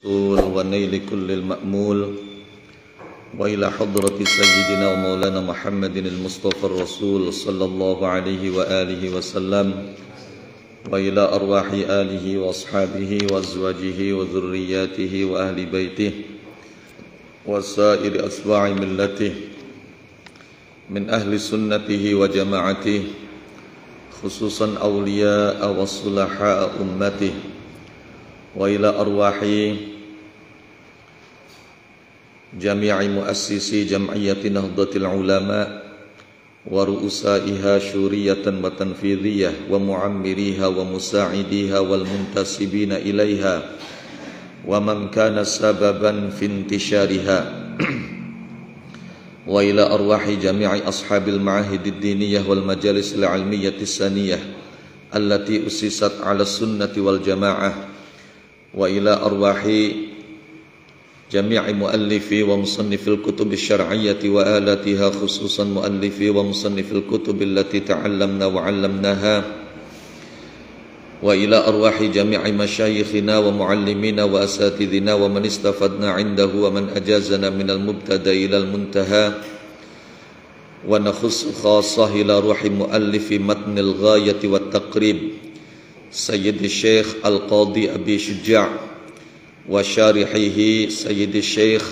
ونيل كل المأمول وإلى حضرة سيدنا ومولانا محمد المصطفى الرسول صلى الله عليه وآله وسلم وإلى أرواح آله وأصحابه وأزواجه وذرياته وأهل بيته وسائر أتباع ملته من أهل سنته وجماعته خصوصا أولياء وصلحاء أمته وإلى أرواح جميع مؤسسي جمعية نهضة العلماء ورؤسائها شورية وتنفيذية ومعمريها ومساعديها والمنتسبين إليها ومن كان سببا في انتشارها وإلى أرواح جميع أصحاب المعاهد الدينية والمجالس العلمية السنية التي أسست على السنة والجماعة وإلى أرواح جميع مؤلفي ومصنفي الكتب الشرعية وآلاتها خصوصا مؤلفي ومصنفي الكتب التي تعلمنا وعلمناها وإلى أرواح جميع مشايخنا ومعلمينا وأساتذنا ومن استفدنا عنده ومن أجازنا من المبتدأ إلى المنتهى ونخص خاصة إلى روح مؤلف متن الغاية والتقريب سيد الشيخ القاضي أبي شجاع وشارحه سيد الشيخ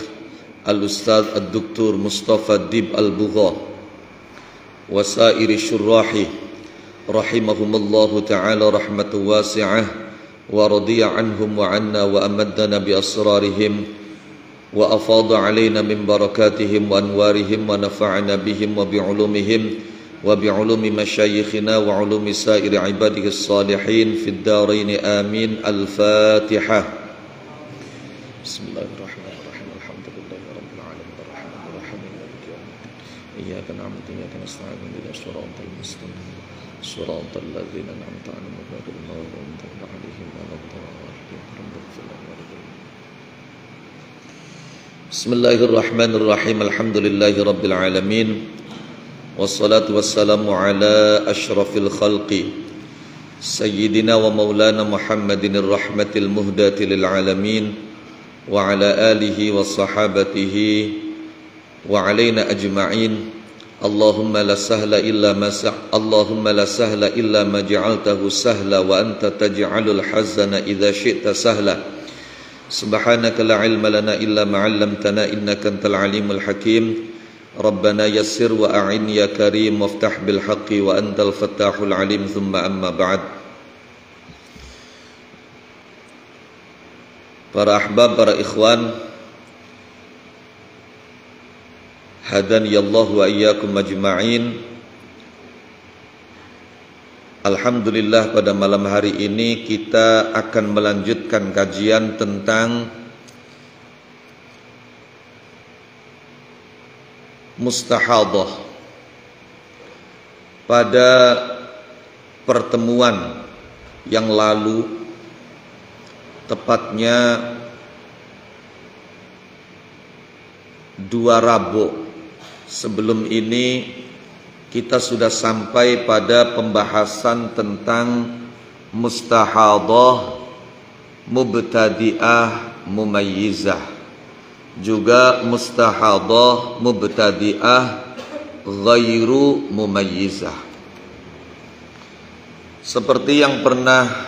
الأستاذ الدكتور مصطفى الديب البغا وسائر الشراح رحمهم الله تعالى رحمة واسعة ورضي عنهم وعنا وأمدنا بأسرارهم وأفاض علينا من بركاتهم وأنوارهم ونفعنا بهم وبعلومهم وبعلوم مشايخنا وعلوم سائر عباده الصالحين في الدارين آمين. الفاتحة. بسم الله الرحمن الرحيم. الحمد لله رب العالمين الرحمن الرحيم مالك يوم الدين إياك نعبد وإياك نستعين اهدنا الصراط المستقيم صراط الذين أنعمت عليهم غير المغضوب عليهم ولا الضالين. بسم الله الرحمن الرحيم. الحمد لله رب العالمين والصلاة والسلام على أشرف الخلق سيدنا ومولانا محمد الرحمة المهداة للعالمين وعلى آله وصحابته وعلينا أجمعين. اللهم لا سهل إلا ما جعلته سهلا وأنت تجعل الحزن إذا شئت سهلا. سبحانك لا علم لنا إلا ما علمتنا إنك أنت العليم الحكيم. ربنا يسر وأعن يا كريم وافتح بالحق وأنت الفتاح العليم. ثم أما بعد. Para ahbab, para ikhwan, hadaniyallahu wa iyyakum ajma'in. Alhamdulillah, pada malam hari ini kita akan melanjutkan kajian tentang mustahadah. Pada pertemuan yang lalu, tepatnya 2 Rabu sebelum ini, kita sudah sampai pada pembahasan tentang mustahadah, mubtadi'ah, mumayyizah, juga mustahadah, mubtadi'ah, ghairu mumayyizah. Seperti yang pernah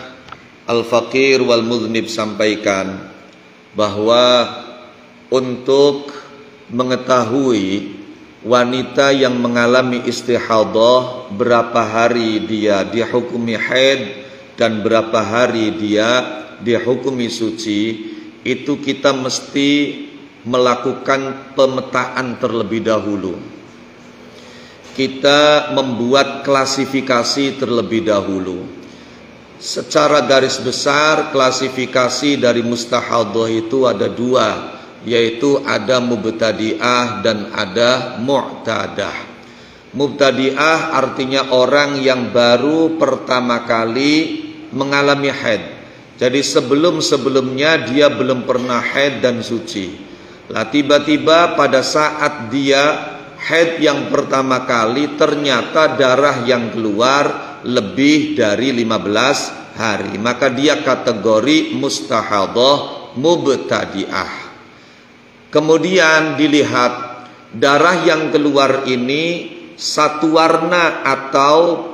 Al-Faqir wal Mudhnib sampaikan, bahwa untuk mengetahui wanita yang mengalami istihadah berapa hari dia dihukumi haid dan berapa hari dia dihukumi suci, itu kita mesti melakukan pemetaan terlebih dahulu. Kita membuat klasifikasi terlebih dahulu. Secara garis besar, klasifikasi dari mustahadah itu ada 2, yaitu ada mubtadi'ah dan ada mu'tadah. Mubtadi'ah artinya orang yang baru pertama kali mengalami haid. Jadi sebelum-sebelumnya dia belum pernah haid dan suci. Lah tiba-tiba pada saat dia haid yang pertama kali, ternyata darah yang keluar lebih dari 15 hari, maka dia kategori mustahadah mubtadi'ah. Kemudian dilihat darah yang keluar ini satu warna atau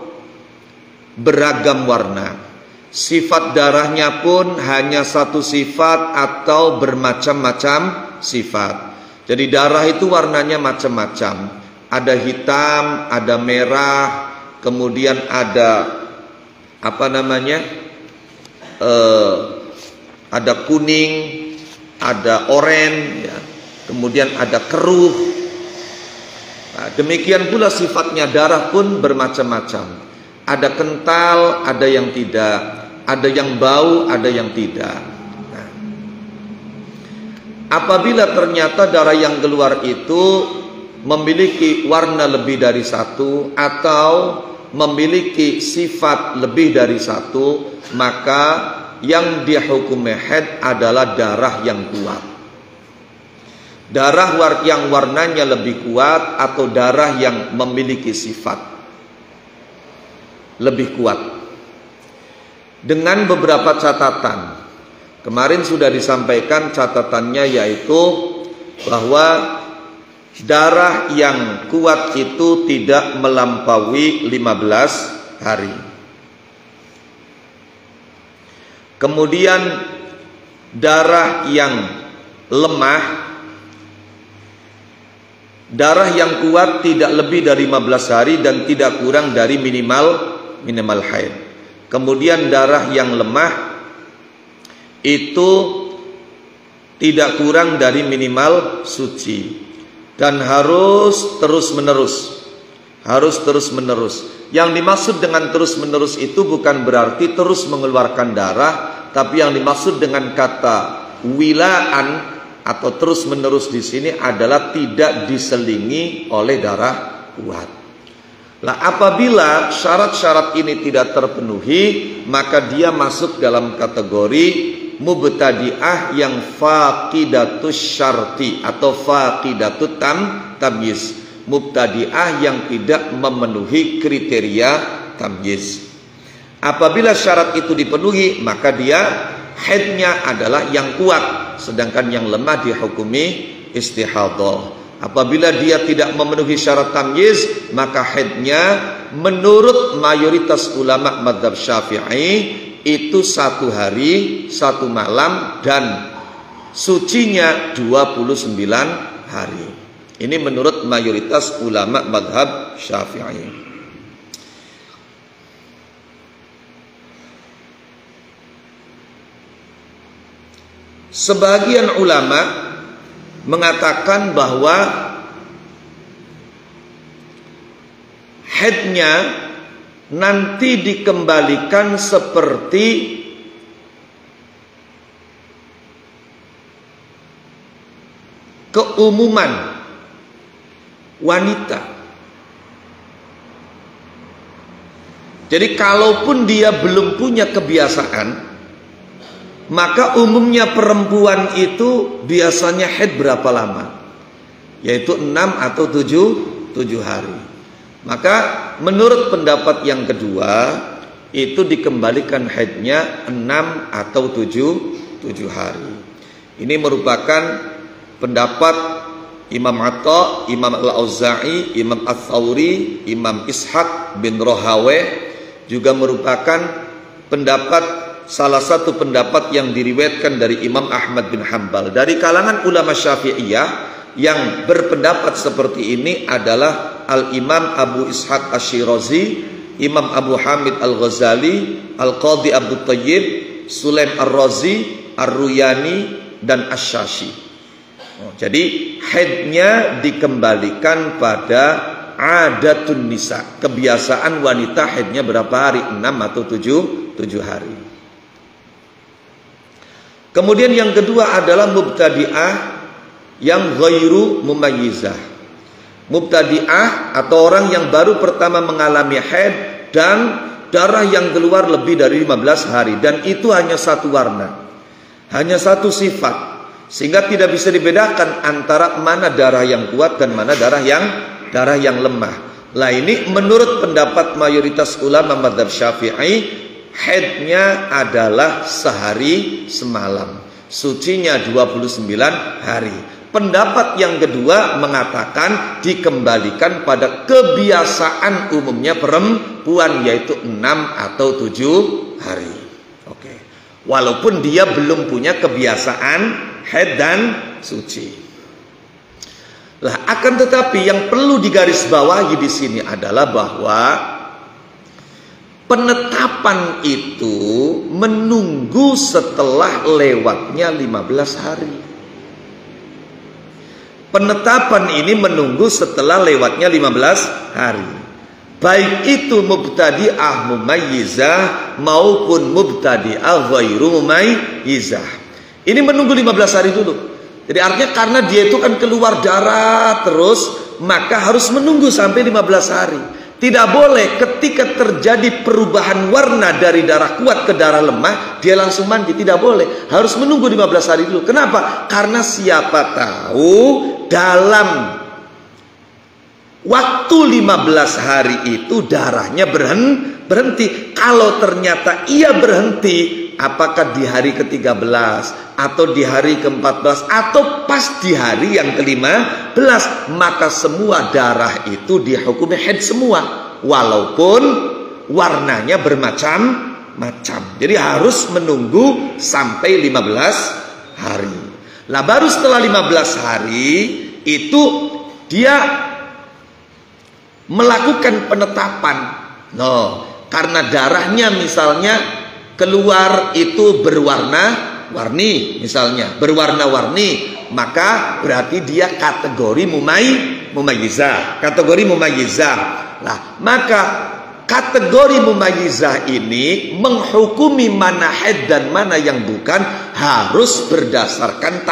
beragam warna. Sifat darahnya pun hanya satu sifat atau bermacam-macam sifat. Jadi darah itu warnanya macam-macam. Ada hitam, ada merah, kemudian ada ada kuning, ada oranye, ya. Kemudian ada keruh. Nah, demikian pula sifatnya darah pun bermacam-macam. Ada kental, ada yang tidak. Ada yang bau, ada yang tidak. Nah, apabila ternyata darah yang keluar itu memiliki warna lebih dari satu atau memiliki sifat lebih dari satu, maka yang dihukumi haid adalah darah yang kuat. Darah yang warnanya lebih kuat atau darah yang memiliki sifat lebih kuat. Dengan beberapa catatan. Kemarin sudah disampaikan catatannya, yaitu bahwa darah yang kuat itu tidak melampaui 15 hari. Kemudian darah yang lemah, darah yang kuat tidak lebih dari 15 hari dan tidak kurang dari minimal haid. Kemudian darah yang lemah itu tidak kurang dari minimal suci dan harus terus menerus. Yang dimaksud dengan terus menerus itu bukan berarti terus mengeluarkan darah, tapi yang dimaksud dengan kata wilaan atau terus menerus di sini adalah tidak diselingi oleh darah kuat. Nah, apabila syarat-syarat ini tidak terpenuhi, maka dia masuk dalam kategori mubtadi'ah yang faqidatus syarti atau faqidatut tamyiz. Mubtadi'ah yang tidak memenuhi kriteria tamyiz. Apabila syarat itu dipenuhi, maka dia haidnya adalah yang kuat, sedangkan yang lemah dihukumi istihadhah. Apabila dia tidak memenuhi syarat tamyiz, maka haidnya menurut mayoritas ulama mazhab Syafi'i itu 1 hari 1 malam dan sucinya 29 hari. Ini menurut mayoritas ulama mazhab Syafi'i. Sebagian ulama mengatakan bahwa haidnya nanti dikembalikan seperti keumuman wanita. Jadi kalaupun dia belum punya kebiasaan, maka umumnya perempuan itu biasanya haid berapa lama? Yaitu 6 atau 7 hari. Maka menurut pendapat yang kedua, itu dikembalikan haidnya 6 atau 7 hari. Ini merupakan pendapat Imam Atta, Imam Al-Auza'i, Imam Ats-Tsauri, Imam Ishaq bin Rahawayh, juga merupakan pendapat, salah satu pendapat yang diriwayatkan dari Imam Ahmad bin Hanbal. Dari kalangan ulama Syafi'iyah yang berpendapat seperti ini adalah Al-Imam Abu Ishaq Asy-Syirazi, Imam Abu Hamid Al-Ghazali, Al-Qadhi Abdul Thayyib, Sulaim Ar-Razi, Ar-Ruyani, dan Asy-Syashi. Jadi haidnya dikembalikan pada adatun nisa, kebiasaan wanita haidnya berapa hari? 6 atau 7 hari. Kemudian yang kedua adalah mubtadi'ah yang ghairu mumayyizah. Mubtadi'ah atau orang yang baru pertama mengalami haid dan darah yang keluar lebih dari 15 hari, dan itu hanya satu warna, hanya satu sifat, sehingga tidak bisa dibedakan antara mana darah yang kuat dan mana darah yang lemah. Lah ini menurut pendapat mayoritas ulama mazhab Syafi'i, haidnya adalah sehari semalam. sucinya 29 hari. Pendapat yang kedua mengatakan dikembalikan pada kebiasaan umumnya perempuan, yaitu 6 atau 7 hari. Oke. Walaupun dia belum punya kebiasaan haid dan suci. Lah, akan tetapi yang perlu digarisbawahi di sini adalah bahwa penetapan itu menunggu setelah lewatnya 15 hari. Penetapan ini menunggu setelah lewatnya 15 hari. Baik itu mubtadi'ah mumayyizah maupun mubtadi'ah ghairu mumayyizah. Ini menunggu 15 hari dulu. Jadi artinya karena dia itu kan keluar darah terus, maka harus menunggu sampai 15 hari. Tidak boleh ketika terjadi perubahan warna dari darah kuat ke darah lemah, dia langsung mandi. Tidak boleh. Harus menunggu 15 hari dulu. Kenapa? Karena siapa tahu dalam waktu 15 hari itu darahnya berhenti. Kalau ternyata ia berhenti, apakah di hari ke-13 atau di hari ke-14 atau pas di hari yang ke-15, maka semua darah itu dihukumi haid semua, walaupun warnanya bermacam-macam. Jadi harus menunggu sampai 15 hari. Lah baru setelah 15 hari itu dia melakukan penetapan. Karena darahnya misalnya keluar itu berwarna-warni, misalnya berwarna-warni, maka berarti dia kategori mumayyizah. Kategori mumayyizah. Nah, maka kategori mumayyizah ini menghukumi mana haid dan mana yang bukan harus berdasarkan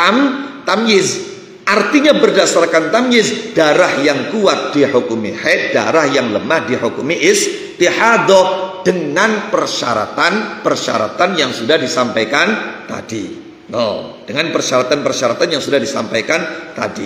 tamyiz. Artinya berdasarkan tamyiz, darah yang kuat dihukumi haid, darah yang lemah dihukumi istihadah, dengan persyaratan yang sudah disampaikan tadi. Dengan persyaratan yang sudah disampaikan tadi.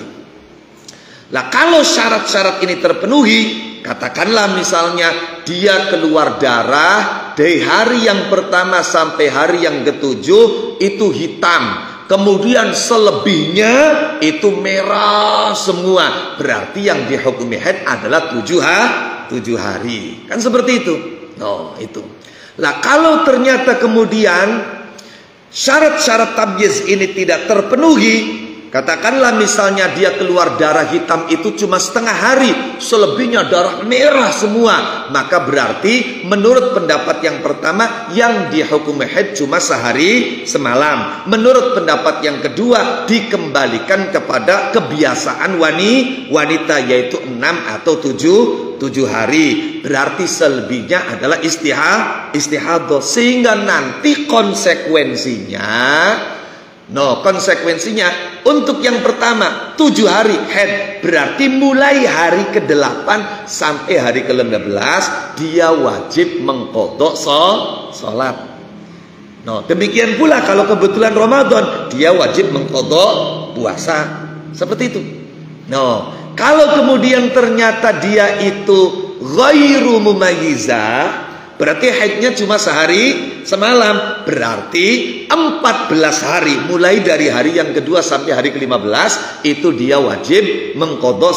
Lah kalau syarat-syarat ini terpenuhi, katakanlah misalnya dia keluar darah dari hari yang pertama sampai hari yang ke-7 itu hitam, kemudian selebihnya itu merah semua, berarti yang dihukumi haid adalah 7 hari. Kan seperti itu. Itu. Lah kalau ternyata kemudian syarat-syarat tamyiz ini tidak terpenuhi, katakanlah misalnya dia keluar darah hitam itu cuma setengah hari, selebihnya darah merah semua, maka berarti menurut pendapat yang pertama yang dihukumi haid cuma sehari semalam. Menurut pendapat yang kedua dikembalikan kepada kebiasaan wanita, yaitu 6 atau 7 hari. Berarti selebihnya adalah istihadah, sehingga nanti konsekuensinya untuk yang pertama 7 hari haid, berarti mulai hari ke-8 sampai hari ke-15 dia wajib mengqadha salat. Demikian pula kalau kebetulan Ramadan, dia wajib mengqadha puasa. Seperti itu. Kalau kemudian ternyata dia itu ghairu mumayyizah, berarti haidnya cuma sehari semalam, berarti 14 hari mulai dari hari yang kedua sampai hari ke-15 itu dia wajib mengqadha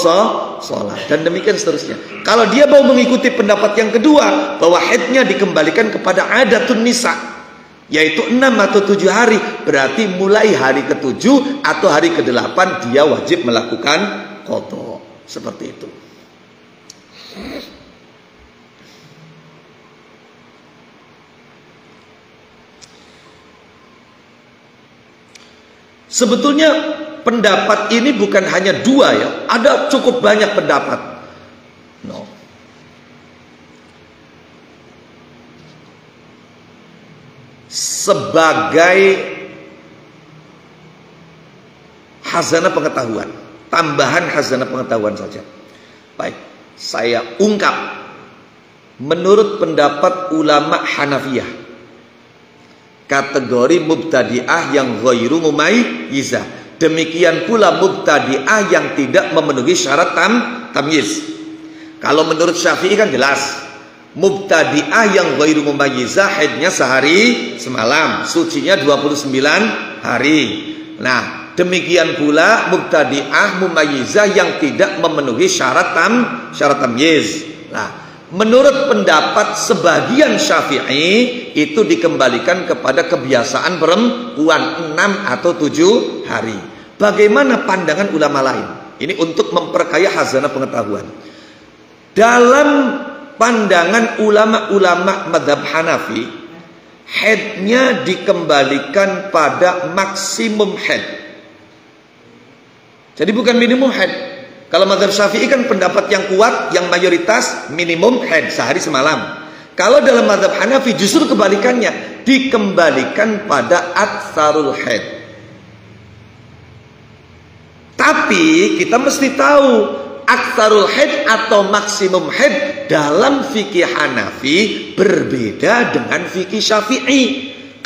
salat, dan demikian seterusnya. Kalau dia mau mengikuti pendapat yang kedua bahwa haidnya dikembalikan kepada adatun nisa, yaitu 6 atau 7 hari, berarti mulai hari ke-7 atau hari ke-8 dia wajib melakukan qadha. Seperti itu. Sebetulnya pendapat ini bukan hanya 2 ya, ada cukup banyak pendapat. Sebagai khazanah pengetahuan, tambahan khazanah pengetahuan saja. Baik, saya ungkap. Menurut pendapat ulama Hanafiyah, kategori mubtadi'ah yang ghairu mumayyizah, demikian pula mubtadi'ah yang tidak memenuhi syarat tamyiz. Kalau menurut Syafi'i kan jelas, mubtadi'ah yang ghairu mumayyizah haidnya sehari semalam, sucinya 29 hari. Nah, demikian pula mubtadi'ah mumayyizah yang tidak memenuhi syarat tamyiz. Nah, menurut pendapat sebagian Syafi'i itu dikembalikan kepada kebiasaan perempuan 6 atau 7 hari. Bagaimana pandangan ulama lain? Ini untuk memperkaya khazanah pengetahuan. Dalam pandangan ulama-ulama mazhab Hanafi, haidnya dikembalikan pada maksimum haid. Jadi bukan minimum haid. Kalau mazhab Syafi'i kan pendapat yang kuat, yang mayoritas minimum haid sehari semalam. Kalau dalam mazhab Hanafi justru kebalikannya, dikembalikan pada aktsarul haid. Tapi kita mesti tahu aktsarul haid atau maksimum haid dalam fikih Hanafi berbeda dengan fikih Syafi'i.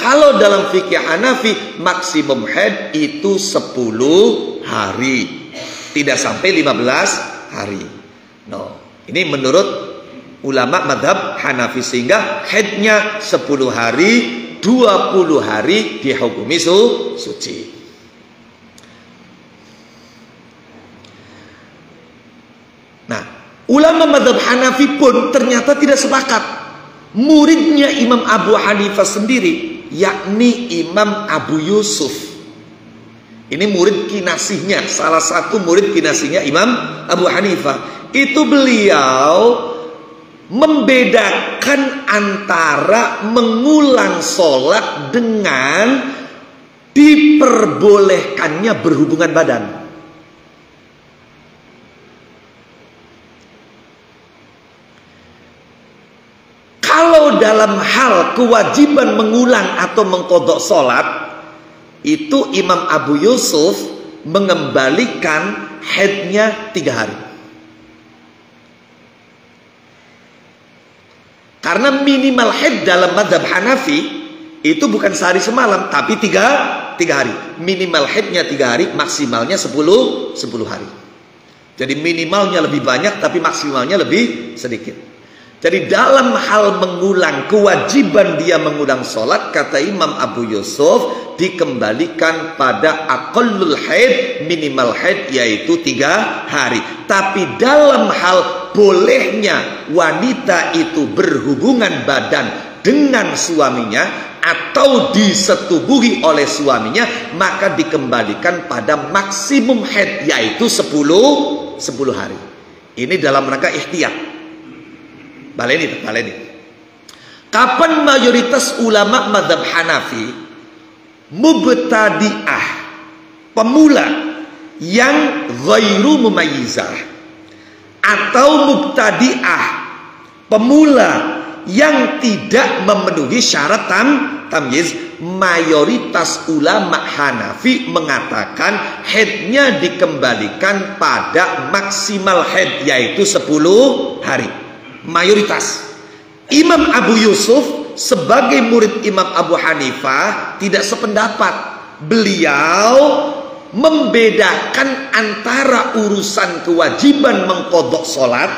Kalau dalam fikih Hanafi maksimum haid itu 10 hari, tidak sampai 15 hari. No, ini menurut ulama madhab Hanafi, sehingga haidnya 10 hari, 20 hari dihukumi suci. Nah, ulama madhab Hanafi pun ternyata tidak sepakat. Muridnya Imam Abu Hanifah sendiri, yakni Imam Abu Yusuf. Ini murid kinasihnya, salah satu murid kinasihnya Imam Abu Hanifah. Itu beliau membedakan antara mengulang sholat dengan diperbolehkannya berhubungan badan. Kalau dalam hal kewajiban mengulang atau mengqadha sholat, itu Imam Abu Yusuf mengembalikan haidnya 3 hari. Karena minimal haid dalam mazhab Hanafi itu bukan sehari semalam, tapi 3 hari. Minimal haidnya 3 hari, maksimalnya 10 hari. Jadi minimalnya lebih banyak, tapi maksimalnya lebih sedikit. Jadi dalam hal mengulang, kewajiban dia mengulang sholat, kata Imam Abu Yusuf, dikembalikan pada aqallul haid, minimal haid, yaitu 3 hari. Tapi dalam hal bolehnya wanita itu berhubungan badan dengan suaminya atau disetubuhi oleh suaminya, maka dikembalikan pada maksimum haid, yaitu 10 hari. Ini dalam rangka ihtiyat. Baleni. Kapan mayoritas ulama mazhab Hanafi mubtadi'ah, pemula yang ghairu mumayyizah, atau mubtadi'ah, pemula yang tidak memenuhi syarat tamyiz, mayoritas ulama Hanafi mengatakan haidnya dikembalikan pada maksimal haid, yaitu 10 hari. Mayoritas. Imam Abu Yusuf sebagai murid Imam Abu Hanifah tidak sependapat. Beliau membedakan antara urusan kewajiban mengqadha sholat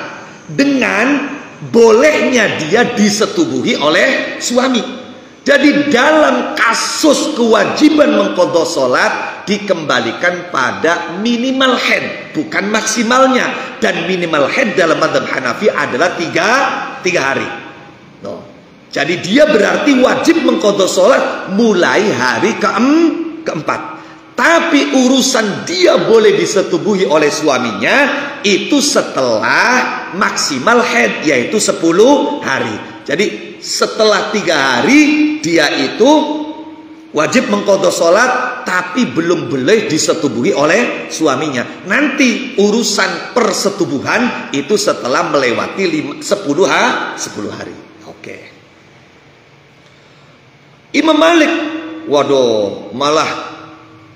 dengan bolehnya dia disetubuhi oleh suami. Jadi dalam kasus kewajiban mengqadha sholat dikembalikan pada minimal haid, bukan maksimalnya. Dan minimal haid dalam mazhab Hanafi adalah 3 hari. No. Jadi dia berarti wajib mengqadha sholat mulai hari keempat. Tapi urusan dia boleh disetubuhi oleh suaminya itu setelah maksimal haid, yaitu 10 hari. Jadi setelah 3 hari dia itu wajib mengqadha sholat, tapi belum boleh disetubuhi oleh suaminya. Nanti urusan persetubuhan itu setelah melewati 10 hari. Oke. Imam Malik, waduh, malah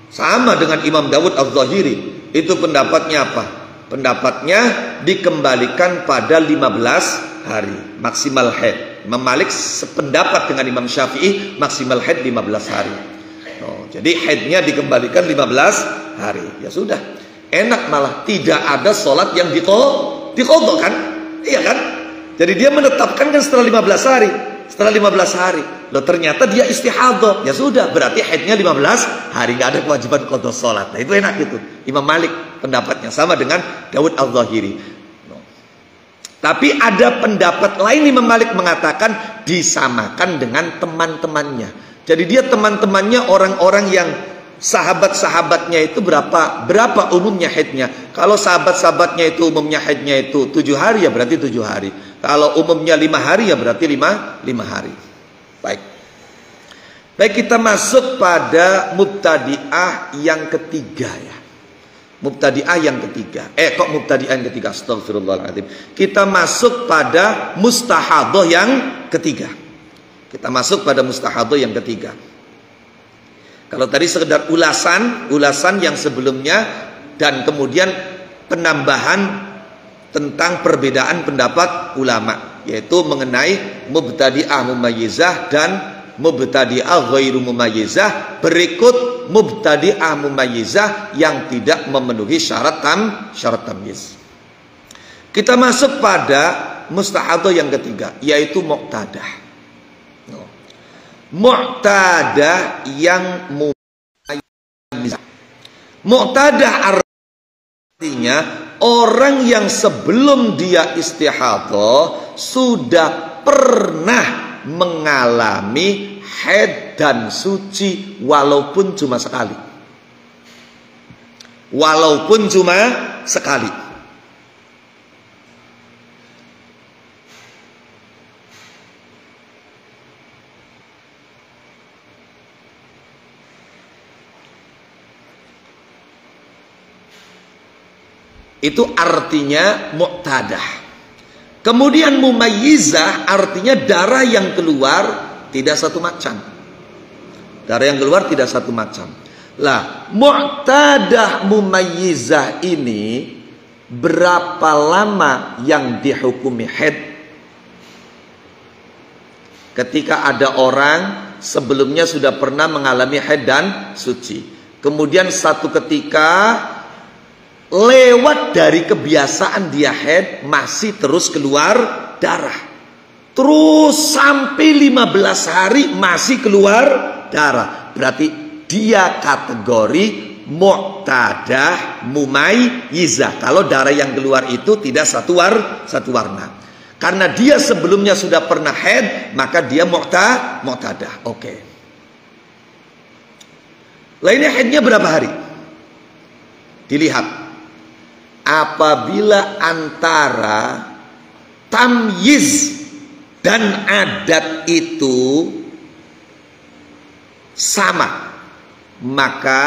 sama dengan Imam Dawud Az-Zahiri. Itu pendapatnya apa? Pendapatnya dikembalikan pada 15 hari maksimal haid. Imam Malik sependapat dengan Imam Syafi'i, maksimal haid 15 hari. Oh, jadi haidnya dikembalikan 15 hari. Ya sudah, enak, malah tidak ada sholat yang diqadha kan? Iya kan? Jadi dia menetapkan kan setelah 15 hari. setelah 15 hari. Loh ternyata dia istihadhah. Ya sudah, berarti haidnya 15 hari, nggak ada kewajiban qadha sholat. Nah itu enak itu. Imam Malik pendapatnya sama dengan Dawud al-Zahiri. Tapi ada pendapat lain, Imam Malik mengatakan disamakan dengan teman-temannya. Jadi dia teman-temannya orang-orang yang sahabat-sahabatnya itu berapa umumnya haidnya. Kalau sahabat-sahabatnya itu umumnya haidnya itu 7 hari, ya berarti 7 hari. Kalau umumnya 5 hari, ya berarti 5 hari. Baik, kita masuk pada mubtadi'ah yang ketiga ya. Mubtadi'ah yang ketiga. Kok mubtadi'ah yang ketiga? Astagfirullahaladzim. Kita masuk pada mustahadhah yang ketiga. Kalau tadi sekedar ulasan yang sebelumnya, dan kemudian penambahan tentang perbedaan pendapat ulama, yaitu mengenai mubtadi'ah mumayyizah dan mubtadi'ah ghairu mumayyizah. Berikut mubtadi'ah mumayyizah yang tidak memenuhi syarat tamyiz. Kita masuk pada mustahadhah yang ketiga, yaitu muqtadah. Muqtadah yang mumayyizah. Muqtadah artinya orang yang sebelum dia istihadhah sudah pernah mengalami haid dan suci walaupun cuma sekali. Itu artinya muqtadah. Kemudian mumayyizah artinya darah yang keluar tidak satu macam. Lah, muqtadah mumayyizah ini berapa lama yang dihukumi haid? Ketika ada orang sebelumnya sudah pernah mengalami haid dan suci, kemudian satu ketika lewat dari kebiasaan dia haid, masih terus keluar darah, terus sampai 15 hari masih keluar darah, berarti dia kategori muqtadah mumayyizah. Kalau darah yang keluar itu tidak satu warna, karena dia sebelumnya sudah pernah haid, maka dia muqtadah. Oke. Lainnya haidnya berapa hari? Dilihat. Apabila antara tamyiz dan adat itu sama, maka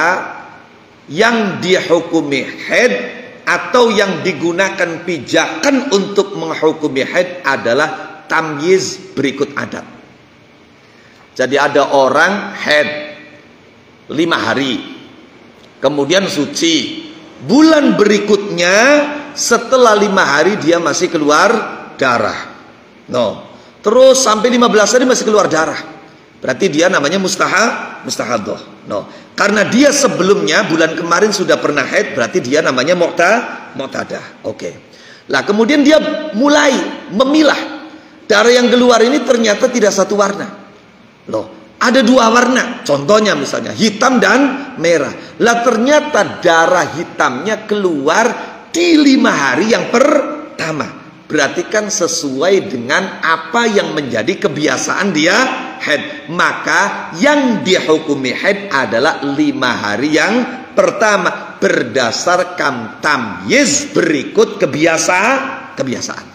yang dihukumi haid atau yang digunakan pijakan untuk menghukumi haid adalah tamyiz berikut adat. Jadi ada orang haid 5 hari, kemudian suci. Bulan berikutnya setelah 5 hari dia masih keluar darah. Terus sampai 15 hari masih keluar darah. Berarti dia namanya mustahadhah. Karena dia sebelumnya bulan kemarin sudah pernah haid, berarti dia namanya muqtadah. Oke. Lah kemudian dia mulai memilah. Darah yang keluar ini ternyata tidak satu warna. Ada 2 warna, contohnya misalnya hitam dan merah. Lah ternyata darah hitamnya keluar di 5 hari yang pertama. Berarti kan sesuai dengan apa yang menjadi kebiasaan dia haid. Maka yang dihukumi haid adalah 5 hari yang pertama berdasarkan tamyiz berikut kebiasaan.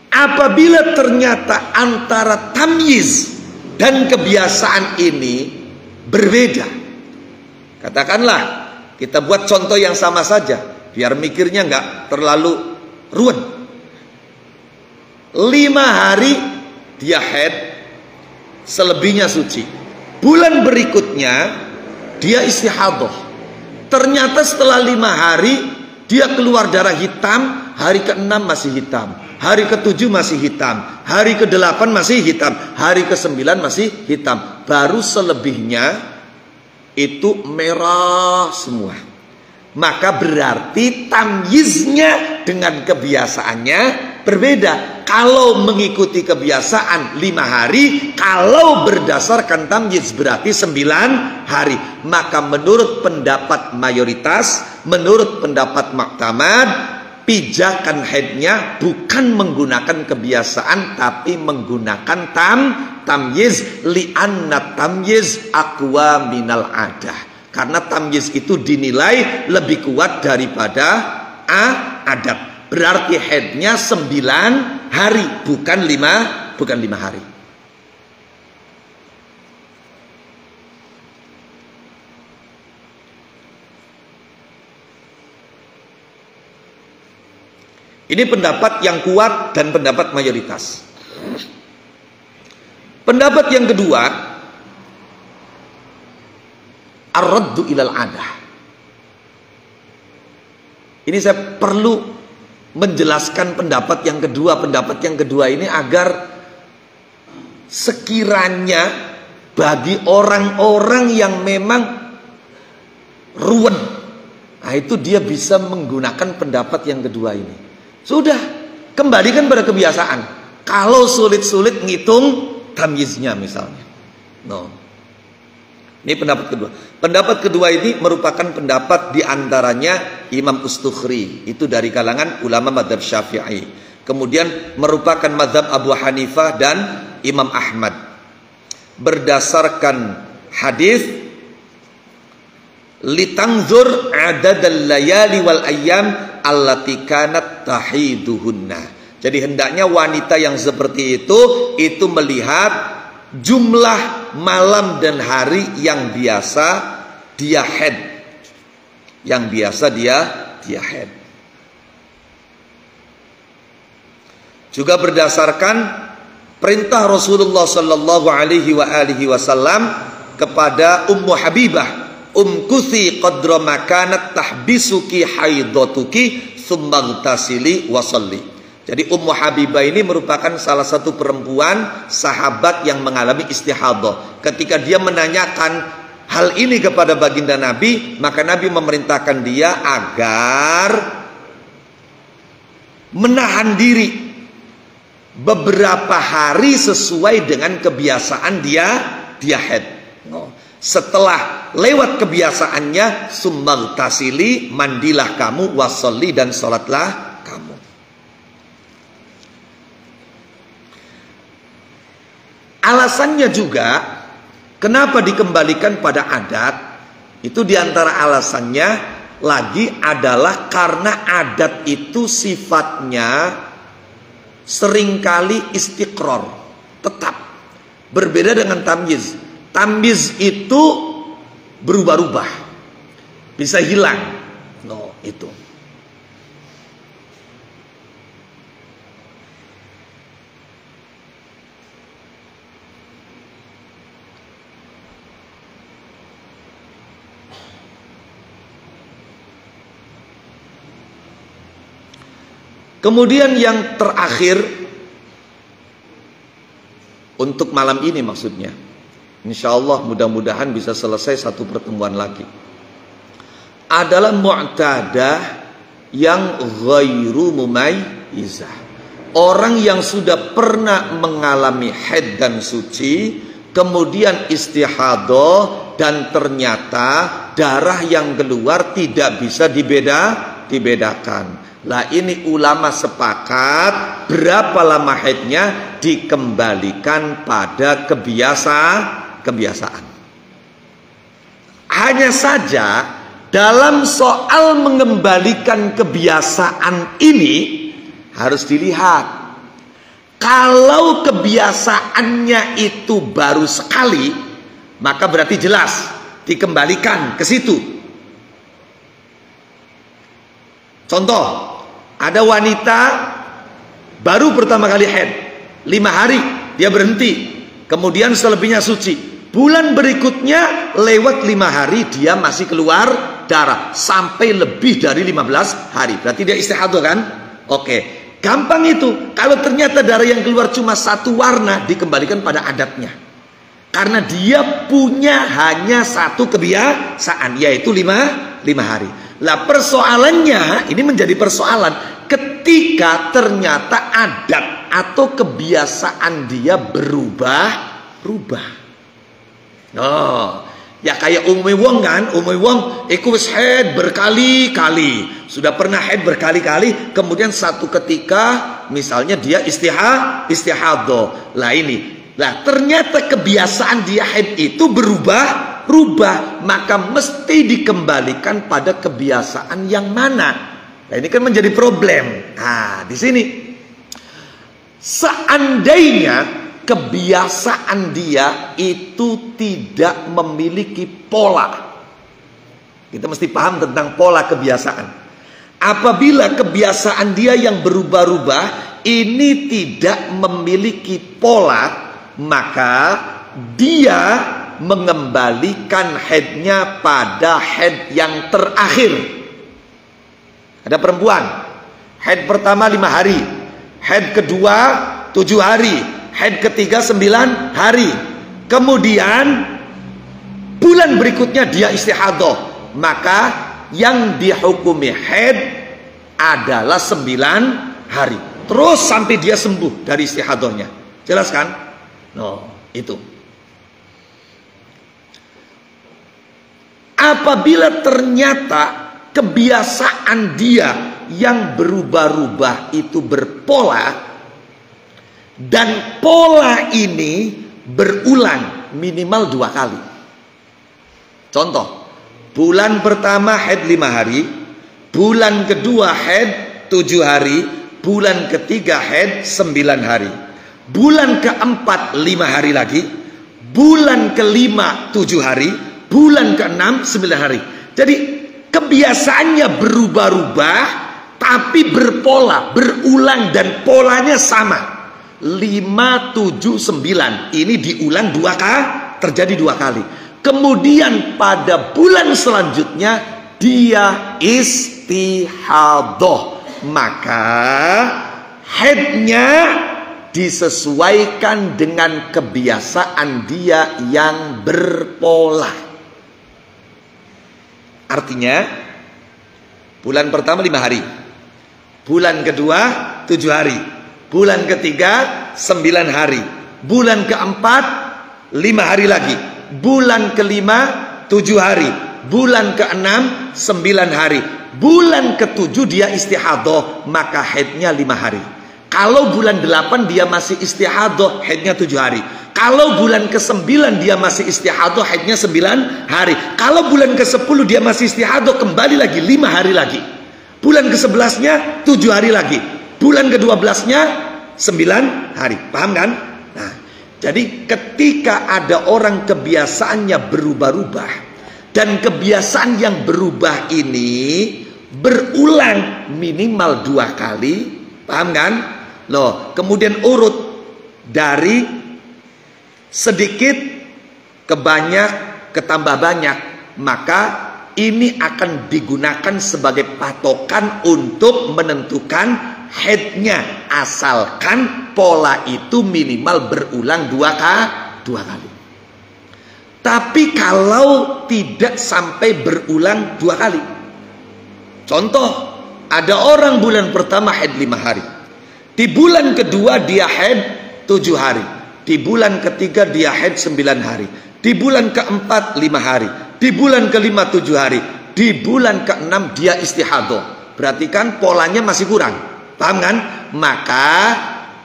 Apabila ternyata antara tamyiz dan kebiasaan ini berbeda, katakanlah kita buat contoh yang sama saja biar mikirnya nggak terlalu ruwet. 5 hari dia haid, selebihnya suci. Bulan berikutnya dia istihadhah. Ternyata setelah 5 hari dia keluar darah hitam, hari ke-6 masih hitam, hari ke-7 masih hitam, hari ke-8 masih hitam, hari ke-9 masih hitam. Baru selebihnya itu merah semua. Maka berarti tamyiznya dengan kebiasaannya berbeda. kalau mengikuti kebiasaan 5 hari, kalau berdasarkan tamyiz berarti 9 hari. Maka menurut pendapat mayoritas, menurut pendapat muktamad, pijakan haidnya bukan menggunakan kebiasaan tapi menggunakan tamyiz, li'anna tamyiz aqwa minal adah. Karena tamyiz itu dinilai lebih kuat daripada adat. Berarti haidnya 9 hari, bukan 5 hari. Ini pendapat yang kuat dan pendapat mayoritas. Pendapat yang kedua, ar-raddu ilal adah. Ini saya perlu menjelaskan pendapat yang kedua. Pendapat yang kedua ini agar sekiranya bagi orang-orang yang memang ruwet, nah itu dia bisa menggunakan pendapat yang kedua ini. Sudah, kembalikan pada kebiasaan. Kalau sulit-sulit ngitung tamyiznya misalnya. Ini pendapat kedua. Pendapat kedua ini merupakan pendapat diantaranya Imam Ustukhri, itu dari kalangan ulama mazhab Syafi'i. Kemudian merupakan mazhab Abu Hanifah dan Imam Ahmad. Berdasarkan hadis litangzur adadal layali wal ayyam allati kanat tahiduhunna. Jadi hendaknya wanita yang seperti itu melihat jumlah malam dan hari yang biasa dia haid. Yang biasa dia haid. Juga berdasarkan perintah Rasulullah sallallahu alaihi wasallam kepada Ummu Habibah, umkuthi qadra makanat tahbisuki haidatuki tsumma ghtasili wa shalli. Jadi Ummu Habibah ini merupakan salah satu perempuan sahabat yang mengalami istihadah. Ketika dia menanyakan hal ini kepada baginda Nabi, maka Nabi memerintahkan dia agar menahan diri beberapa hari sesuai dengan kebiasaan dia haid. Setelah lewat kebiasaannya, summaghtasili, mandilah kamu, wasolli, dan sholatlah kamu. Alasannya juga kenapa dikembalikan pada adat, itu diantara alasannya lagi adalah karena adat itu sifatnya seringkali istiqror, tetap. Berbeda dengan tamyiz. Tamyiz itu berubah-ubah, bisa hilang. Itu. Kemudian yang terakhir untuk malam ini maksudnya, insyaallah mudah-mudahan bisa selesai satu pertemuan lagi, adalah mu'tadah yang ghairu mumayyizah. Orang yang sudah pernah mengalami haid dan suci, kemudian istihadah, dan ternyata darah yang keluar tidak bisa dibedakan. Lah ini ulama sepakat berapa lama haidnya dikembalikan pada kebiasaan. Hanya saja dalam soal mengembalikan kebiasaan ini harus dilihat. Kalau kebiasaannya itu baru sekali, maka berarti jelas dikembalikan ke situ. Contoh, ada wanita baru pertama kali haid, 5 hari dia berhenti, kemudian selebihnya suci. Bulan berikutnya lewat 5 hari dia masih keluar darah sampai lebih dari 15 hari. Berarti dia istihadah kan? Oke, gampang itu. Kalau ternyata darah yang keluar cuma satu warna, dikembalikan pada adatnya. Karena dia punya hanya satu kebiasaan, yaitu 5 hari. Lah persoalannya, ini menjadi persoalan ketika ternyata adat atau kebiasaan dia berubah-ubah. Ya kayak umumnya wong kan, umumnya wong iku wis haid berkali-kali, sudah pernah haid berkali-kali, kemudian satu ketika misalnya dia istihadah. Lah ternyata kebiasaan dia haid itu berubah-ubah, maka mesti dikembalikan pada kebiasaan yang mana. Nah ini kan menjadi problem. Nah di sini seandainya kebiasaan dia itu tidak memiliki pola. Kita mesti paham tentang pola kebiasaan. Apabila kebiasaan dia yang berubah-ubah ini tidak memiliki pola, maka dia mengembalikan haidnya pada haid yang terakhir. Ada perempuan, haid pertama 5 hari, haid kedua 7 hari, haid ketiga 9 hari. Kemudian bulan berikutnya dia istihadah, maka yang dihukumi haid adalah 9 hari. Terus sampai dia sembuh dari istihadahnya. Jelas kan? Itu. Apabila ternyata kebiasaan dia yang berubah-ubah itu berpola, dan pola ini berulang minimal 2 kali. Contoh, bulan pertama haid 5 hari, bulan kedua haid 7 hari, bulan ketiga haid 9 hari, bulan keempat 5 hari lagi, bulan kelima 7 hari, bulan keenam 9 hari. Jadi kebiasaannya berubah-ubah tapi berpola, berulang, dan polanya sama. 5, 7, 9 ini diulang 2 kali, terjadi 2 kali. Kemudian pada bulan selanjutnya dia istihadah, maka haidnya disesuaikan dengan kebiasaan dia yang berpola. Artinya bulan pertama 5 hari, bulan kedua 7 hari, bulan ketiga 9 hari, bulan keempat 5 hari lagi, bulan kelima 7 hari, bulan keenam 9 hari, bulan ketujuh dia istihadah, maka haidnya 5 hari. Kalau bulan 8 dia masih istihadah, haidnya 7 hari. Kalau bulan ke-9 dia masih istihadah, haidnya 9 hari. Kalau bulan ke-10 dia masih istihadah, kembali lagi 5 hari lagi. Bulan ke-11-nya 7 hari lagi. Bulan ke-12-nya 9 hari. Paham kan? Nah, jadi ketika ada orang kebiasaannya berubah-ubah, dan kebiasaan yang berubah ini berulang minimal 2 kali, paham kan? Loh, kemudian urut dari sedikit ke banyak ke tambah banyak, maka ini akan digunakan sebagai patokan untuk menentukan haidnya, asalkan pola itu minimal berulang 2 kali. Tapi kalau tidak sampai berulang 2 kali, contoh, ada orang bulan pertama haid 5 hari, di bulan kedua dia haid 7 hari, di bulan ketiga dia haid 9 hari, di bulan keempat 5 hari, di bulan kelima 7 hari, di bulan keenam dia istihadah. Berarti kan polanya masih kurang, paham kan? Maka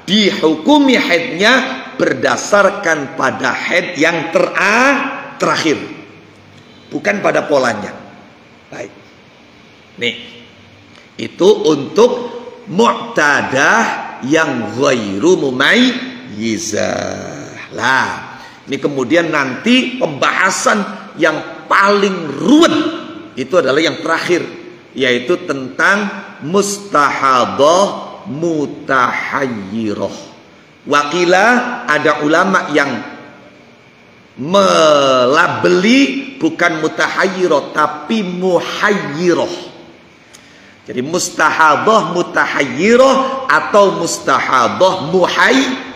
dihukumi haidnya berdasarkan pada haid yang terakhir, bukan pada polanya. Baik, nih itu untuk mu'tadah yang ghairu mumayyizah. Lah, ini kemudian nanti pembahasan yang paling ruwet itu adalah yang terakhir, yaitu tentang mustahadah mutahayyirah. Wakila, ada ulama yang melabeli bukan mutahayyirah tapi muhayyirah. Jadi mustahadah mutahayyirah atau mustahadah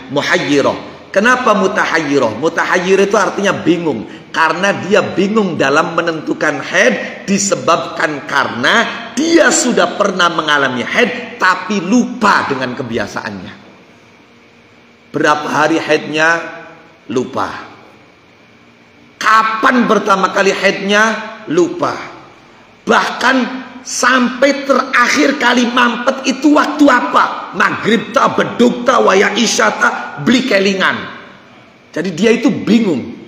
muhayyirah. Kenapa mutahayyirah? Mutahayyirah itu artinya bingung, karena dia bingung dalam menentukan haid disebabkan karena dia sudah pernah mengalami haid tapi lupa dengan kebiasaannya. Berapa hari haidnya? Lupa. Kapan pertama kali haidnya? Lupa. Bahkan sampai terakhir kali mampet itu waktu apa? Maghrib ta, beduk ta, waya isya ta, beli kelingan. Jadi dia itu bingung.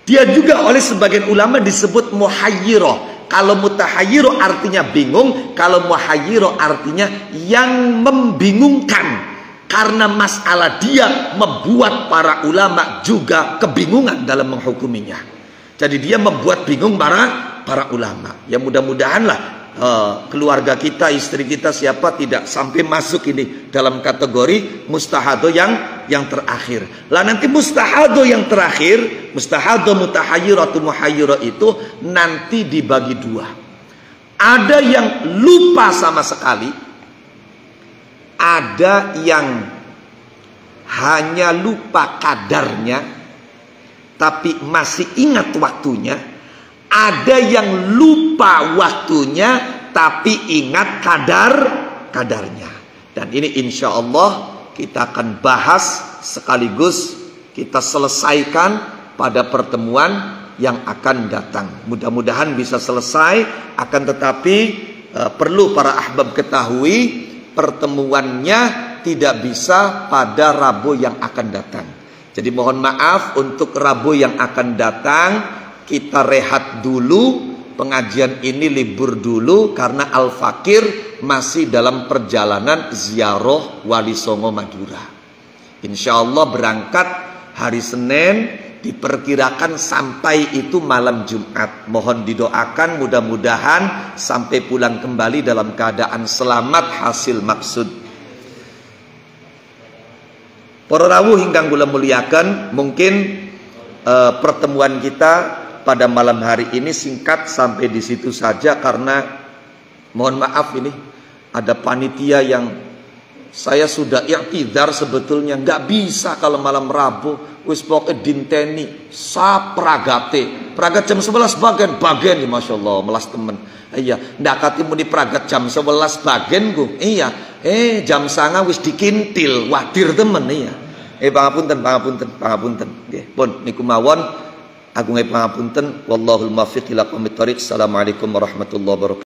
Dia juga oleh sebagian ulama disebut muhayyirah. Kalau mutahayyirah artinya bingung, kalau muhayyirah artinya yang membingungkan. Karena masalah dia membuat para ulama juga kebingungan dalam menghukuminya. Jadi dia membuat bingung para ulama. Ya mudah-mudahanlah keluarga kita, istri kita, siapa tidak sampai masuk ini dalam kategori mustahado yang terakhir. Lah nanti mustahado yang terakhir, mustahado mutahayyiratu muhayyirah itu nanti dibagi dua. Ada yang lupa sama sekali, ada yang hanya lupa kadarnya tapi masih ingat waktunya. Ada yang lupa waktunya tapi ingat kadarnya. Dan ini insya Allah kita akan bahas sekaligus kita selesaikan pada pertemuan yang akan datang. Mudah-mudahan bisa selesai. Akan tetapi perlu para ahbab ketahui, pertemuannya tidak bisa pada Rabu yang akan datang. Jadi mohon maaf untuk Rabu yang akan datang. Kita rehat dulu, pengajian ini libur dulu karena Al-Fakir masih dalam perjalanan ziarah Wali Songo Madura. Insya Allah berangkat hari Senin, diperkirakan sampai itu malam Jumat. Mohon didoakan mudah-mudahan sampai pulang kembali dalam keadaan selamat hasil maksud. Para rawuh ingkang kula muliakan, mungkin pertemuan kita pada malam hari ini singkat sampai di situ saja karena mohon maaf ini ada panitia yang saya sudah i'tidar sebetulnya nggak bisa kalau malam Rabu wis pokoke dinteni sapragate pragat jam 11 bagian ya Masya Allah melas temen iya ndak kati muni pragat jam 11 bagian ku iya jam 9 wis dikintil wadir temen iya pangapunten nggih pun niku mawon. Agung pangapunten, wallahul muwaffiq ila aqwamit thoriq. Assalamualaikum warahmatullahi wabarakatuh.